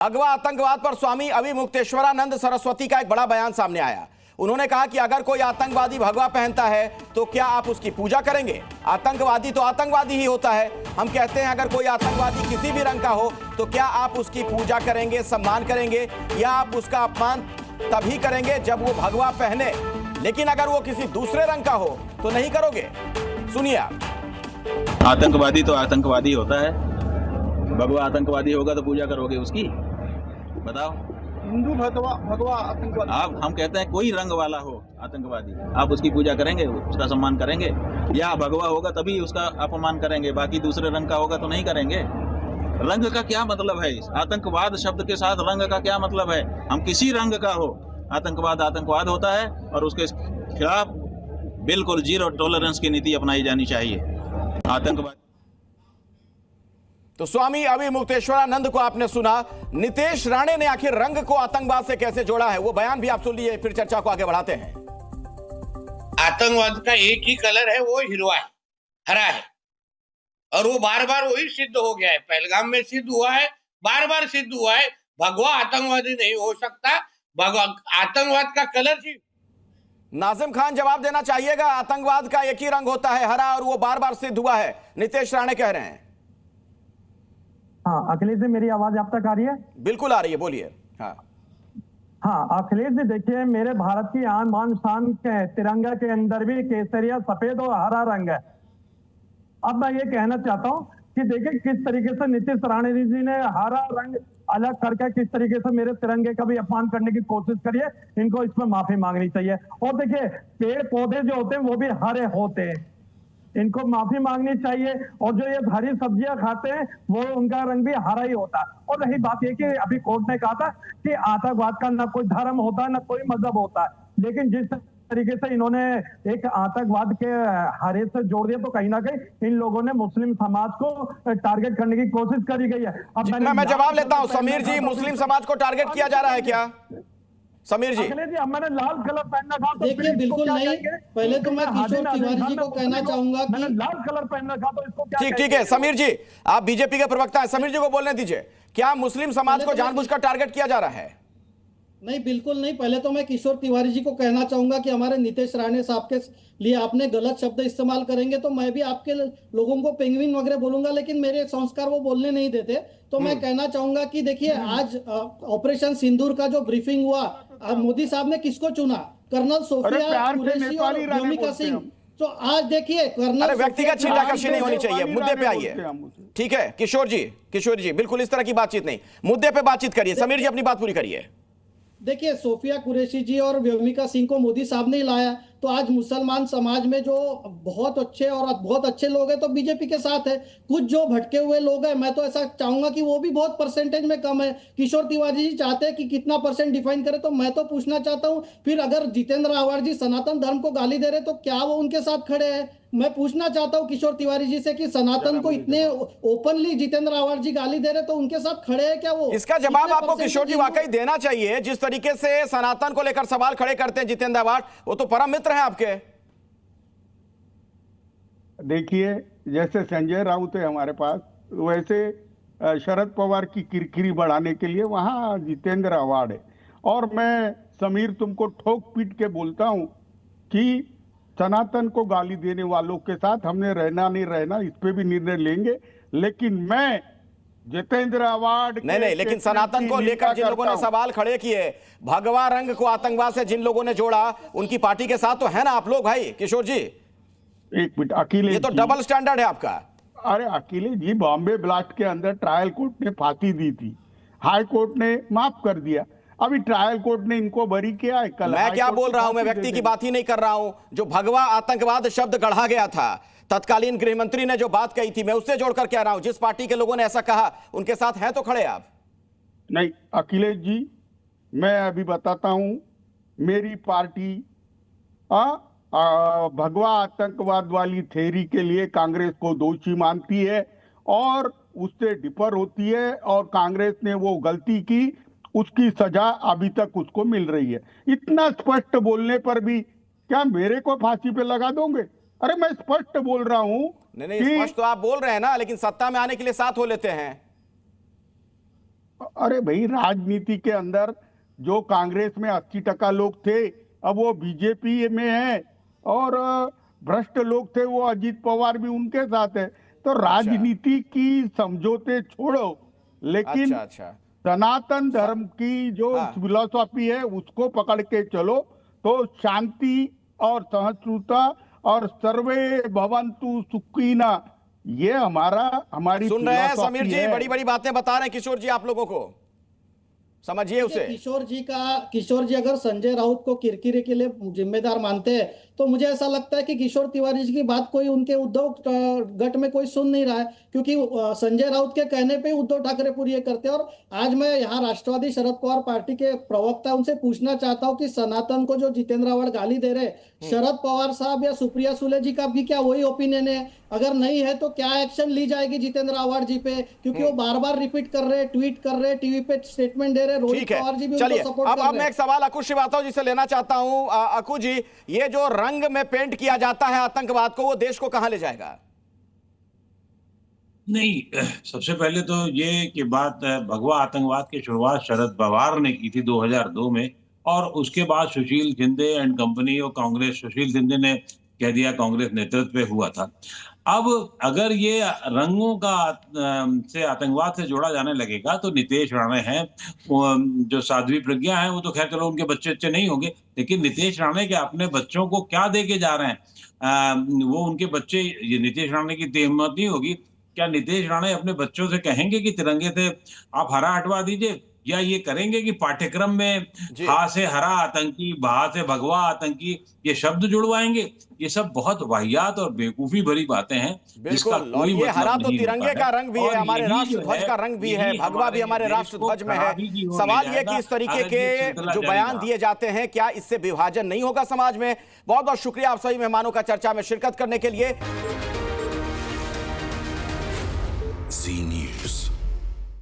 भगवा आतंकवाद पर स्वामी अभिमुक्तेश्वरानंद सरस्वती का एक बड़ा बयान सामने आया। उन्होंने कहा कि अगर कोई आतंकवादी भगवा पहनता है तो क्या आप उसकी पूजा करेंगे? आतंकवादी तो आतंकवादी ही होता है। हम कहते हैं अगर कोई आतंकवादी किसी भी रंग का हो तो क्या आप उसकी पूजा करेंगे, सम्मान करेंगे, या आप उसका अपमान तभी करेंगे जब वो भगवा पहने, लेकिन अगर वो किसी दूसरे रंग का हो तो नहीं करोगे? सुनिए आप। आतंकवादी तो आतंकवादी होता है, भगवा आतंकवादी होगा तो पूजा करोगे उसकी? बताओ। हिंदू भगवा आतंकवादी, आप हम कहते हैं कोई रंग वाला हो आतंकवादी, आप उसकी पूजा करेंगे, उसका सम्मान करेंगे? या भगवा होगा तभी उसका अपमान करेंगे, बाकी दूसरे रंग का होगा तो नहीं करेंगे? रंग का क्या मतलब है? आतंकवाद शब्द के साथ रंग का क्या मतलब है? हम किसी रंग का हो, आतंकवाद आतंकवाद होता है और उसके खिलाफ बिल्कुल जीरो टॉलरेंस की नीति अपनाई जानी चाहिए। आतंकवाद तो स्वामी अभिमुक्तेश्वरानंद को आपने सुना। नितेश राणे ने आखिर रंग को आतंकवाद से कैसे जोड़ा है, वो बयान भी आप सुन लीजिए, फिर चर्चा को आगे बढ़ाते हैं। आतंकवाद का एक ही कलर है, वो हिरवा है, हरा है, और वो बार बार वही सिद्ध हो गया है। पहलगाम में सिद्ध हुआ है, बार बार सिद्ध हुआ है। भगवा आतंकवादी नहीं हो सकता। भगवा आतंकवाद का कलर सिर्फ नाजिम खान जवाब देना चाहिएगा। आतंकवाद का एक ही रंग होता है, हरा, और वो बार बार सिद्ध हुआ है, नितेश राणे कह रहे हैं। हाँ अखिलेश जी, मेरी आवाज आप तक आ रही है? बिल्कुल आ रही है, बोलिए। हाँ अखिलेश जी, देखिए मेरे भारत की आन बान शान के तिरंगा के अंदर भी केसरिया, सफेद और हरा रंग है। अब मैं ये कहना चाहता हूँ कि देखिए किस तरीके से नीतीश राणे जी ने हरा रंग अलग करके किस तरीके से मेरे तिरंगे का भी अपमान करने की कोशिश करी है। इनको इसमें माफी मांगनी चाहिए। और देखिए पेड़ पौधे जो होते हैं वो भी हरे होते हैं, इनको माफी मांगनी चाहिए। और जो ये हरी सब्जियां खाते हैं वो उनका रंग भी हरा ही होता है। और रही बात ये कि अभी कोर्ट ने कहा था कि आतंकवाद का ना कोई धर्म होता है ना कोई मजहब होता है, लेकिन जिस तरीके से इन्होंने एक आतंकवाद के हरे से जोड़ दिया तो कहीं ना कहीं इन लोगों ने मुस्लिम समाज को टारगेट करने की कोशिश करी गई है। अब मैं जवाब लेता हूं। समीर जी, मुस्लिम समाज को टारगेट किया जा रहा है क्या? समीर जी, अब मैंने लाल कलर पहनना था तो देखिए बिल्कुल नहीं। पहले तो मैं किशोर तिवारी जी को कहना चाहूंगा कि मैंने लाल कलर पहनना था तो इसको क्या? ठीक है समीर जी, आप बीजेपी के प्रवक्ता हैं, समीर जी को बोलने दीजिए। क्या मुस्लिम समाज को जानबूझकर टारगेट किया जा रहा है? नहीं, बिल्कुल नहीं। पहले तो मैं किशोर तिवारी जी को कहना चाहूंगा कि हमारे नितेश राणे साहब के लिए आपने गलत शब्द इस्तेमाल करेंगे तो मैं भी आपके लोगों को पेंगुइन वगैरह बोलूंगा, लेकिन मेरे संस्कार वो बोलने नहीं देते। तो मैं कहना चाहूंगा कि देखिए आज ऑपरेशन सिंदूर का जो ब्रीफिंग हुआ, मोदी साहब ने किसको चुना? कर्नल सोफिया कुरैशी और व्योमिका सिंह। तो आज देखिए कर्नल, व्यक्तिगत छीटाकशी नहीं होनी चाहिए, मुद्दे पे आइए। ठीक है किशोर जी, बिल्कुल इस तरह की बातचीत नहीं, मुद्दे पे बातचीत करिए। समीर जी अपनी बात पूरी करिए। देखिए सोफिया कुरैशी जी और व्योमिका सिंह को मोदी साहब ने लाया, तो आज मुसलमान समाज में जो बहुत अच्छे लोग हैं तो बीजेपी के साथ है। कुछ जो भटके हुए लोग हैं, मैं तो ऐसा चाहूंगा कि वो भी बहुत परसेंटेज में कम है। किशोर तिवारी जी चाहते हैं कि कितना परसेंट डिफाइन करे, तो मैं तो पूछना चाहता हूं फिर अगर जितेंद्र आव्हाड जी सनातन धर्म को गाली दे रहे तो क्या वो उनके साथ खड़े हैं? मैं पूछना चाहता हूं किशोर तिवारी जी से कि सनातन को इतने ओपनली जितेंद्र आव्हाड जी गाली दे रहे तो उनके साथ खड़े हैं क्या वो? इसका जवाब आपको किशोर जी वाकई देना चाहिए। जिस तरीके से सनातन को लेकर सवाल खड़े करते हैं जितेंद्र आव्हाड, वो तो परम मित्र हैं आपके। देखिए जैसे संजय राउत है हमारे पास, वैसे शरद पवार की किरकिरी बढ़ाने के लिए वहां जितेंद्र आव्हाड है। और मैं समीर तुमको ठोक पीट के बोलता हूं कि सनातन को गाली देने वालों के साथ हमने रहना नहीं रहना इस पे भी निर्णय लेंगे, लेकिन मैं जितेंद्र आव्हाड नहीं, लेकिन सनातन को लेकर जिन लोगों ने सवाल खड़े किए, भगवा रंग को आतंकवाद से जिन लोगों ने जोड़ा, उनकी पार्टी के साथ तो है ना आप लोग भाई। किशोर जी एक मिनट, अखिलेश, ये तो डबल स्टैंडर्ड है आपका। अरे अखिलेश जी, बॉम्बे ब्लास्ट के अंदर ट्रायल कोर्ट ने फांसी दी थी, हाई कोर्ट ने माफ कर दिया, अभी ट्रायल कोर्ट ने इनको बरी किया है। कल मैं क्या बोल रहा हूं, मैं व्यक्ति की बात ही नहीं कर रहा हूं। जो भगवा आतंकवाद शब्द गढ़ा गया था, तत्कालीन गृह मंत्री ने जो बात कही थी, मैं उससे जोड़कर कह रहा हूं। जिस पार्टी के लोगों ने ऐसा कहा उनके साथ हैं तो खड़े आप? नहीं अखिलेश जी, मैं अभी बताता हूं, मेरी पार्टी भगवा आतंकवाद वाली थ्योरी के लिए कांग्रेस को दोषी मानती है और उससे डिफर होती है, और कांग्रेस ने वो गलती की, उसकी सजा अभी तक उसको मिल रही है। इतना स्पष्ट बोलने पर भी क्या मेरे को फांसी पे लगा दोगे? अरे मैं स्पष्ट बोल रहा हूं। नहीं, स्पष्ट तो आप बोल रहे हैं ना, लेकिन सत्ता में आने के लिए साथ हो लेते हैं। अरे भाई, राजनीति के अंदर जो कांग्रेस में 80% लोग थे, अब वो बीजेपी में है, और भ्रष्ट लोग थे वो अजीत पवार भी उनके साथ है। तो राजनीति की समझौते छोड़ो, लेकिन अच्छा। सनातन धर्म की जो हाँ। फिलॉसफी है उसको पकड़ के चलो, तो शांति और सहिष्णुता और सर्वे भवन्तु सुखिना, ये हमारी सुन रहे हैं समीर फिलॉसफी जी, है। बड़ी बड़ी बातें बता रहे हैं किशोर जी आप लोगों को, समझिए उसे। किशोर जी अगर संजय राउत को किरकिरे के लिए जिम्मेदार मानते हैं, तो मुझे ऐसा लगता है कि किशोर तिवारी जी की बात कोई उनके उद्धव गट में कोई सुन नहीं रहा है, क्योंकि संजय राउत के कहने पे उद्धव ठाकरे पूरी ये करते हैं। और आज मैं यहाँ राष्ट्रवादी शरद पवार पार्टी के प्रवक्ता उनसे पूछना चाहता हूँ कि सनातन को जो जितेंद्र आव्हाड गाली दे रहे, शरद पवार साहब या सुप्रिया सुले जी का भी क्या वही ओपिनियन है? अगर नहीं है तो क्या एक्शन ली जाएगी जितेंद्र आव्हाड जी पे? क्योंकि वो बार बार रिपीट कर रहे, ट्वीट कर रहे, टीवी पे स्टेटमेंट दे रहे, रोहित ठीक है, पवार जी भी चलिए उनको सपोर्ट कर अब रहे मैं एक सवाल अकुश श्रीवास्तव जी से लेना चाहता हूं। अकु जी, ये जो रंग में पेंट किया जाता है आतंकवाद को, वो देश को कहां ले जाएगा? नहीं, सबसे पहले तो ये कि बात भगवा आतंकवाद की शुरुआत शरद पवार ने की थी 2002 में, और उसके बाद सुशील शिंदे एंड कंपनी और कांग्रेस, सुशील शिंदे ने कह दिया, कांग्रेस नेतृत्व पे हुआ था। अब अगर ये रंगों का से आतंकवाद से जोड़ा जाने लगेगा तो नीतीश राणे हैं, जो साध्वी प्रज्ञा हैं, वो तो खैर चलो उनके बच्चे अच्छे नहीं होंगे, लेकिन नीतीश राणे के अपने बच्चों को क्या दे के जा रहे हैं? वो उनके बच्चे, ये नीतीश राणे की हिम्मत नहीं होगी, क्या नीतीश राणे अपने बच्चों से कहेंगे कि तिरंगे से आप हरा हटवा दीजिए? या ये करेंगे कि पाठ्यक्रम में हा से हरा आतंकी, भा से भगवा आतंकी ये शब्द जुड़वाएंगे? ये सब बहुत वाहियात और बेवकूफी भरी बातें हैं, जिसका बिल्कुल, और कोई ये मतलब हरा तो नहीं तिरंगे होता का है। रंग भी है, और हमारे यही राष्ट्र जो ध्वज है, का रंग भी है, यही भगवा भी हमारे देश राष्ट्र को ध्वज में है। खराबी की ओर सवाल ले ये कि जाएगा, इस तरीके अगर ये के सिलसिला जो जारी बयान रहा। दिए जाते हैं, क्या इससे विभाजन नहीं होगा समाज में? बहुत बहुत शुक्रिया आप सभी मेहमानों का चर्चा में शिरकत करने के लिए। जी न्यूज़।